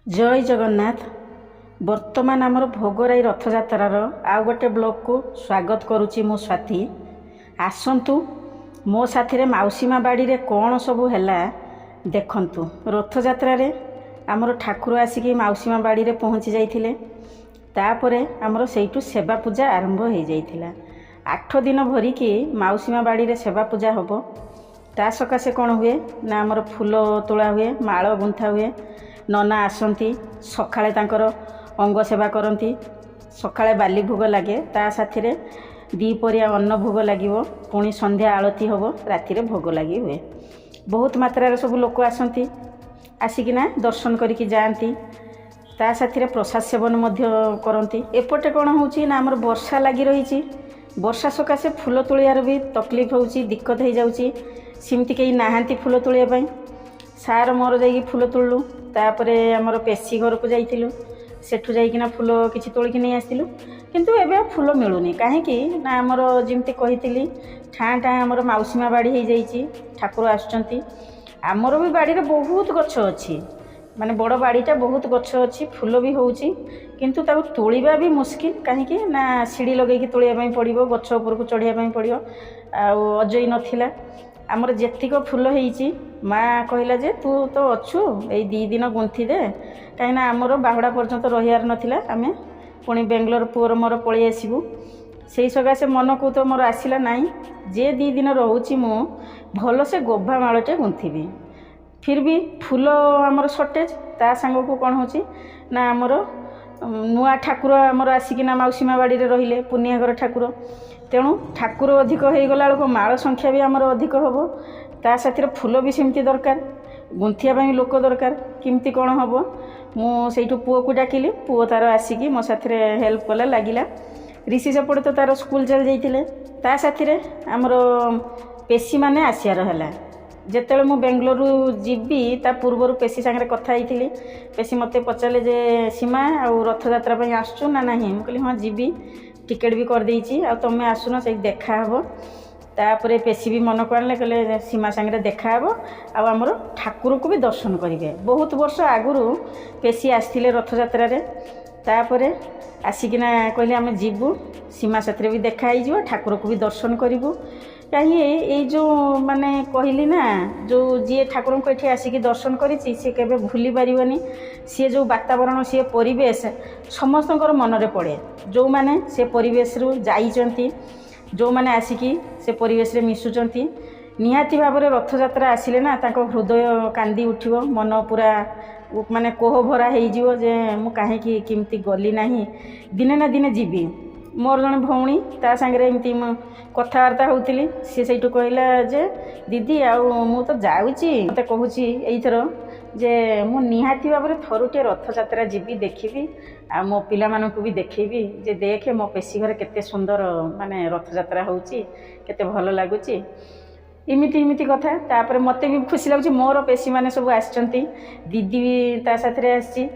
जय जगन्नाथ। वर्तमान आमर भोगराई रथयात्रार आउ गोटे ब्लॉग को स्वागत करुच्ची मो स्वाति। आसतु मो साथी मौसीमा बाड़ी रे कौन सबू है देखंतु। रथयात्रा आमर ठाकुर आसिकी मौसीमा बाड़ी रे पहुँची जाइथिले। तापरे आमर सेठू सेवा पूजा आरंभ हो जाइथिला। 8 दिन भरिकी मौसीमा बाड़ी रे सेवा पूजा होबो। ता सकाशे कौन हुए ना आमर फूल तोला हुए, माल गुंथा हुए, नना आसती सकाळे तांकर अंग सेवा करती। सकाळे बाली भोग लगे, ता साथी दीपरिया अन्न भोग लगे, पुणी संध्या आलती हम, राति भोग लगी हुए। बहुत मात्रा सब लोक आसती, आसिकिना दर्शन करके जाती। ता साथी प्रसाद सेवन करती। एपटे कौन होची ना आमर वर्षा लगी रही। वर्षा सकाशे फूल तोलियार भी तकलीफ होची, दिक्कत हो जाउची। सिमती कहीं नाहांती फूल तोलिया सार मोर जाइए फूल तोड़लु। तापरे आमर पेशी घर को जाइलु, सेठू जाइकिना फूल किछि तोलिक नहीं आसिलु। किंतु एबे फूल मिलुनी कहीं ना आमर जमती कही ठाँ ठाँ आमर मौसीमा बाड़ी हो जाइए। ठाकुर आसुचंती। आमर भी बाड़ी रे बहुत गछ अच्छी, माने बड़ बाड़ीटा बहुत गछ अच्छी, फूल भी होउची। किंतु ताको तोलिबा भी मुश्किल कहीं ना सीढ़ी लगेगी तोलिया पड़ो, गछ उपर को चढ़िया पड़ो। अजय नथिला आमर जेतिक फूल होईची माँ कहला जे तू तो अच्छु यही 2 दिन गुंथी दे, कहीं आमर बाहुड़ा पर्यंत रहीबार नथिला। आमे पुणी बेंगलोर पुअर मोर पळी आसबू। से सकाशे मन को तो मोर आसला नाई जे 2 दिन रोची मु भल से गोभा मालटे गुंथी। फिर भी फूल आमर सर्टेज। ता सांग को कौन होची ना आमर नुआ ठाकुर आमर आसिकिना मौसीमा बाड़ी रे रहिले, पुनिया घर ठाकुर। तेणु ठाकुर अधिक हो गला बेलू माल संख्या भी आमर अधिक हम। ता साथी फूल भी सेमती दरकार, गुंथिया लोक दरकार। किमती कौन हम मुझे पुओ को डाकिली। पुओ तार आसिकी मो साथी हेल्प कला लगिला। ऋषि सेपटे तो तार स्कूल चल जाइए। ता साथी आमर पेशी मैंने आसियार है। जिते मु बेंगलोर जीवी ता पूर्वर पेशी सागर कथा होती। पेशी मत पचारे जे सीमा आउ रथयात्रा आसचु ना ना। मुझे कहली हाँ जीवी, टिकेट भी कर देइची, आ तुम आसुन से देखा हे। तापर पेशी भी मन को आने कहले सीमा सागर देखा हे, आमर ठाकुर को भी दर्शन करेंगे। बहुत वर्ष आगुरी पेशी आसते रथयात्रा। तापर आसिकिना कहले आम जीवु, सीमा साथी भी देखा हो, ठाकुर को भी दर्शन करूँ। कहीं ये जो माने कहली ना जो जी ठाकुर को ये आसिक दर्शन करी सी के भूली पारनी। सी जो वातावरण सी परिवेश समस्त मनरे पड़े। जो मैंने से परिवेश रु जाइचंती, जो मैंने आसिकी से परिवेश रे मिसुचंती, निहाती भाव में रथयात्रा आसिले ना ताको हृदय कांदी उठिबो, मन पूरा माने कोह भरा हो जे मु काहे किमती गली नाही। दिने ना दिने जीवी। मोर जन भौणी ता सांगे एमती कथबार्ता होती। सी से कहला जे दीदी मु तो जाऊँगी, मत कहूँ यहीथर जे मु निहाती भाव में थरुटे रथयात्रा जीवी देखी, आ मो पिला मानकु भी देखेबी जे देखे मो पेशी घर केते सुंदर माने रथयात्रा होउची, केते भल लागुची। इमिति इमिति कथा। तापर मते भी खुशी लगुची मोर पेशी माने सब आछंती, दीदी भी ता साथरे आछी।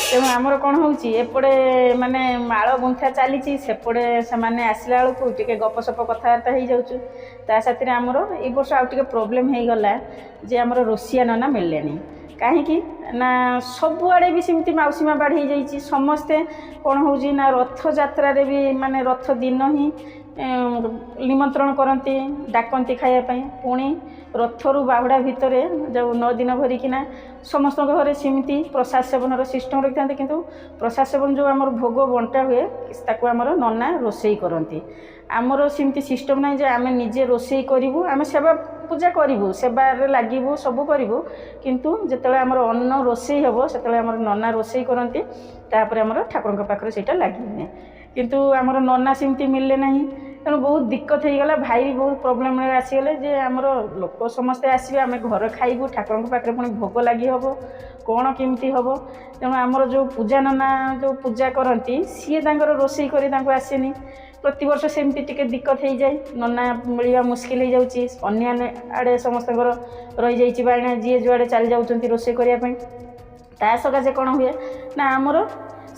तेणु आमर कौन होपटे माने माल गुंथा चली सेपटे से मैंने आसला बेलू टे गपसप कथबार्ता हो जाऊँ। ता साथी आमर ये वर्ष आउ टे प्रोब्लेम हो गला जे आमर रोसिया नना मिलले कहीं ना सबुआड़े भी सेमती मौसीमा बाढ़ हो जाइए। समस्ते कौन हो ना रथ यात्रा भी माने रथ दिन ही निमंत्रण करती डाकती खायापाई पुणी रथरू बाहुड़ा भितर जो 9 दिन भरिकिना समस्त घरे सेमती प्रसाद सेवन सिस्टम रखी था किंतु प्रसाद सेवन जो आम भोग बंटा हुए ताको आमर नना रोसई करती आमर सेमती सिस्टम ना जे आम निजे रोसई करूँ आम सेवा पूजा करूँ सेवार लगे सब करूँ किंतु जिते आमर अन्न रोसई हम से आमर नना रोसई करती तापर आमर ठाकुर पाखे से लगे किंतु आमर नना सेमती मिलले नहीं तेणु बहुत दिक्कत हो गला भाई भी बहुत प्रोब्लेम आसीगले जे आमर लोक समस्ते आसवे आम घर खाइबू ठाकुर पाखे पुणी भोग लगी हम कौन केमती हम तेणु आमर जो पूजा नना जो पूजा करती सी रोसई कर आसेनी प्रति वर्ष सेमती टिके दिक्कत हो जाए नना मिलवा मुस्किल हो जाऊँगी अन्य आड़े समस्त रही जाइए बायना जी जुआड़े चली जाऊँच रोसई करने ता सकाशे कौन हुए ना आमर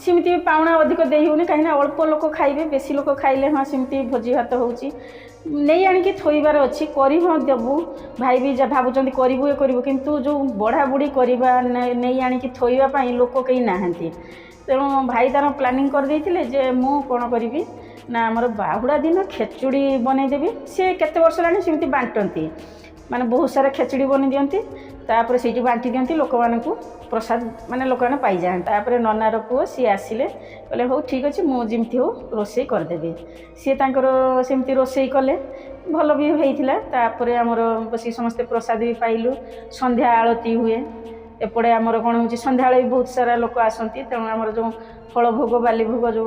सेमती पाउना अधिक दे होनी कहीं अल्प लोक खाइबे बेसी लोक खाइले हाँ सेमती भोजी भात होची नहीं आणिकी थोइबार अच्छी करी हाँ देबू भाई भी भावुं करूँ ये करूँ किंतु जो बढ़ा बुढ़ी करवा नहीं आणिकी थोइबापी लोक कहीं नहांती तेणु भाई तार प्लानिंग कर देइथिले जे मु कौन करी ना आमर बाहुड़ा दिन खेचुड़ी बनईदेवी सी केते वर्ष लानी सेमती बांटती माने बहुत सारा खेचुड़ी बनी दियंती तापर से बांटी दियंती लोक मानकू प्रसाद माने लोक मैंने पाई जाए तापर ननार पुओ सी आसिले कहले हो ठीक अच्छे मुझे हो रोसई करदेवी सी सेमती रोसई कले भल भी होता तापर आमर बस समस्ते प्रसाद भी पाइलु संध्या आलती हुए एपटे आमर कौन हो संध्या भी बहुत सारा लोक आसती तेणु आमर जो फल भोग बाली भोग जो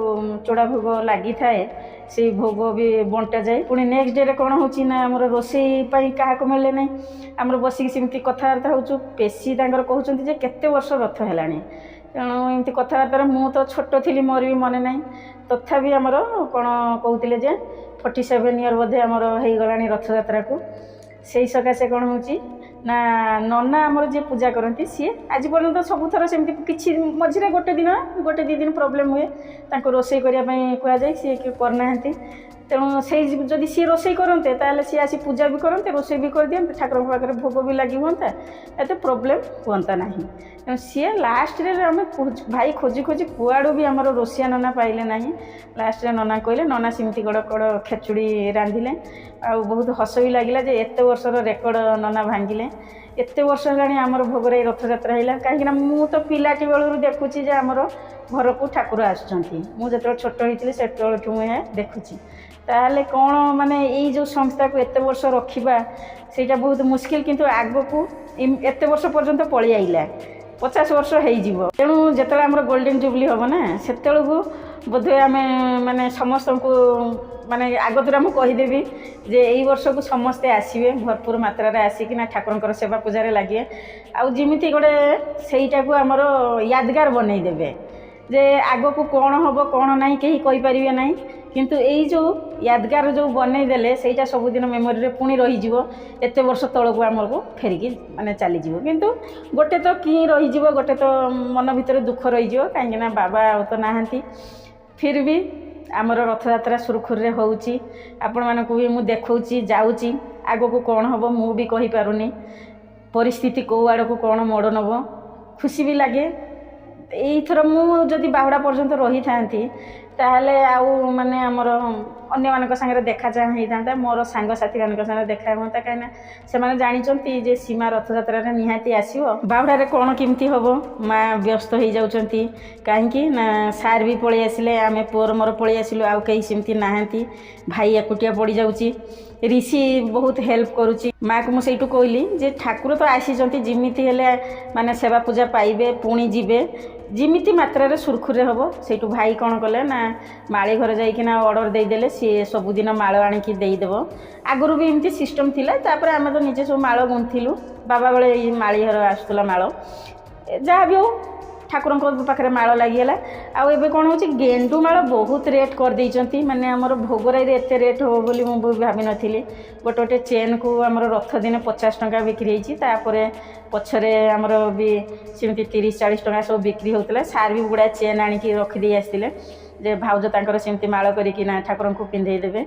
चोड़ा भोग लगी थाए से भोग भी बंटा जाए पुणी नेक्स्ट डे कौन हो आमर रोसई क्या मिले ना आमर बसिक सेमती कथबार्ता हो पेशी कहते केते वर्ष रथ है तेणु एमती कथबार्ता मु तो छोट थी मोर भी मन ना तथापि आमर कौन कहते जे 47 इयर बोधे आमर हो गला रथ यात्रा को से सकाशे कौन हो ना नना आमर जी पूजा करती सी आज पर्यटन सब थर सेमती किसी मझे गोटे दी दिन प्रोब्लेम हुए तांको रोसई करने कहुए सी करना तेणु से जदि सी रोसई करते ताले सी आसी पूजा भी करते रोसई भी कर दियंते ठाकुर पाखे भोग भी लगी हुआ एत प्रोब्लेम हुआ ना तेणु सी लास्ट आम भाई खोजी खोजी कुआड़ू भी आमर रोसिया नना पाइले ना लास्ट नना कहले नना सेमती गड़ कड़ खेचुड़ी रांधिले आ बहुत हस भी लगे जे एत वर्षर रेकर्ड नना भांगिले एत वर्ष है आमर भोगर रथ यात्रा है कहीं मु तो पिलाटी बेलू देखुची आमर घर को ठाकुर आसुँच मुझे छोट होती से मुझे देखुची ताहले कौन माने यही जो संस्था को एत वर्ष रखा सेटा बहुत मुश्किल किंतु आग को एत वर्ष पर्यंत पलि आइला 50 वर्ष हो तेणु जिते आम गोल्डन जुबली हम ना से बोधे आम माने समस्त को माने आगतुरा मु कहीदेवी जे यही वर्ष को समस्ते आसवे भरपूर मात्रा आसिकिना ठाकुर सेवा पूजा लगे आमती गोटे सहीटा को आमर यादगार बनईदेवे जे आग को कौन हम कौन ना कहीं कहींपारे ना किंतु यही जो यादगार जो बनईदेले से सबुदिन मेमोरी पुणी रही एत वर्ष तल को आम को फेरिकी माने चली किंतु गोटे तो कि रही गोटे तो मन भितर दुख रही कहीं बाबा तो नहांती फिर भी आमर रथ यात्रा सुरखुरे होउची आपण मानकू भी मु देखौची जाउची आगो को कौन हम मु भी कहि पारुनी परिस्थिति को आड़ को कौन मोड़ नब खुशी भी लगे एथर मु जदि बाहुड़ा पर्यंत रही थांती ताहले आउ माने आमर अन्य मानक संगे देखा चाह होता मोर सांग साथी मानक संगे देखा हाँ कहीं से माने जानिचंती जे सीमा रथ यात्रा निहाती आसीबो बाहुड़ा कौन केमती हम माँ व्यस्त हो जाउचंती कहीं ना सार भी पलि आसिले आम पुअर मोर पलि आसिलु आउ कहीं सेमती नहांती भाई एकुटिया पड़ जाउची ऋषि बहुत हेल्प करुच्ची माँ को मुझे कहली जे ठाकुर तो आसीचंती जिमिति हेले माने सेवा पूजा पाइबे पुणी जीवे जिमिति मात्रा सुरखुरे हम से भाई कौन कले ना माड़ी घर जाइकिना ऑर्डर देदेले सी सबुदिन माल आणिकी देदेव आगुरी भी एमती सिस्टम थिला तापर आम तो निजे सब माल गुंथिलु बाबा बेले माड़ी घर आसुला माल जहाँ भी हो ठाकुर पाखे माल लगिगला आउ एबे कौन हो गेंडू माल बहुत रेट कर देइचंती माने हमर भोगराई रे एते रेट हो बोली मु भाभी नथिली गोटे गोटे चेन को हमर रथ दिन 50 टंका बिक्री होइची तापरे पछरे हमर भी सेमती 30-40 टंका सब बिक्री होतला सार भी गुड़ा चेन आनिकी रखी दे आस्तिले जे भाउज तांकर सेमती माल करिकिना ठाकुर को पिंधे देबे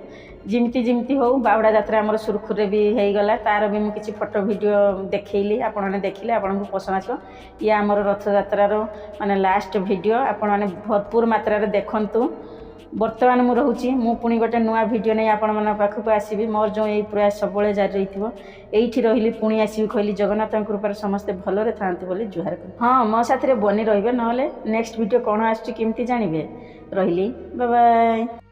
जिमती जिमती हो बाहुड़ा यात्रा हमर सुरखुरे भी हो गला तार भी मु किछि फोटो वीडियो देखैली आपण माने देखिले आपण को पसंद आछो या हमर रथ यात्रा रो माने लास्ट वीडियो आपण माने भरपूर मात्रा रे देखंतु ବର୍ତ୍ତମାନ ମୁଁ ରହୁଛି। ମୁଁ ପୁଣି ଗୋଟେ ନୂଆ ଭିଡ଼ିଓ ନେଇ ଆପଣମାନଙ୍କ ପାଖକୁ ଆସିବି। ମୋର ଯେଉଁ ଏଇ ପ୍ରୟାସ ସବୁବେଳେ ଜାରି ରହିଥିବ। ଏଇଠି ରହିଲି, ପୁଣି ଆସିବି କହିଲି। ଜଗନ୍ନାଥଙ୍କ କୃପାରେ ସମସ୍ତେ ଭଲରେ ଥାଆନ୍ତୁ ବୋଲି ଜୁହାର କଲି। ହଁ, ମୋ ସାଥିରେ ବନି ରହିବେ, ନହେଲେ ନେକ୍ସଟ ଭିଡ଼ିଓ କ'ଣ ଆସୁଛି କେମିତି ଜାଣିବେ। ରହିଲି, ବାଏ ବାଏ।